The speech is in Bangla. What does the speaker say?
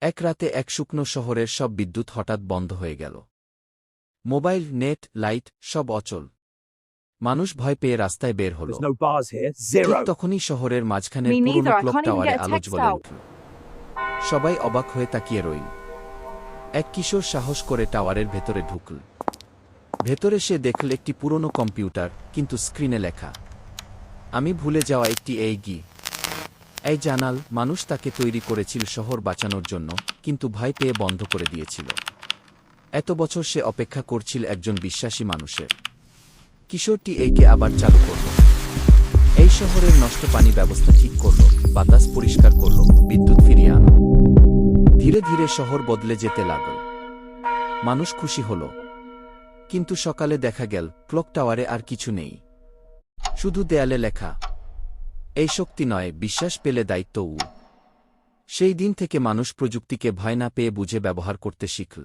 এক রাতে এক শুকনো শহরের সব বিদ্যুৎ হঠাৎ বন্ধ হয়ে গেল। মোবাইল, নেট, লাইট সব অচল। মানুষ ভয় পেয়ে রাস্তায় বের হল। There's no bars here. ঠিক Zero. তখনই শহরের মাঝখানের Me পুরনো neither, I clock can't even টাওয়ারে get a আলো text জ্বলে out. উঠল। সবাই অবাক হয়ে তাকিয়ে রইল। এক কিশোর সাহস করে টাওয়ারের ভেতরে ঢুকল। ভেতরে সে দেখল একটি পুরনো কম্পিউটার, কিন্তু স্ক্রিনে লেখা, আমি ভুলে যাওয়া একটি এই জানাল। মানুষ তাকে তৈরি করেছিল শহর বাঁচানোর জন্য, কিন্তু ভয় পেয়ে বন্ধ করে দিয়েছিল। এত বছর সে অপেক্ষা করছিল একজন বিশ্বাসী মানুষের। কিশোরটি এইকে আবার চালু করল। এই শহরের নষ্ট পানি ব্যবস্থা ঠিক করল, বাতাস পরিষ্কার করল, বিদ্যুৎ ফিরিয়ে আনল। ধীরে ধীরে শহর বদলে যেতে লাগল। মানুষ খুশি হল। কিন্তু সকালে দেখা গেল ক্লক টাওয়ারে আর কিছু নেই, শুধু দেয়ালে লেখা, এই শক্তি নয়, বিশ্বাস পেলে দায়িত্বও। সেই দিন থেকে মানুষ প্রযুক্তিকে ভয় না পেয়ে বুঝে ব্যবহার করতে শিখল।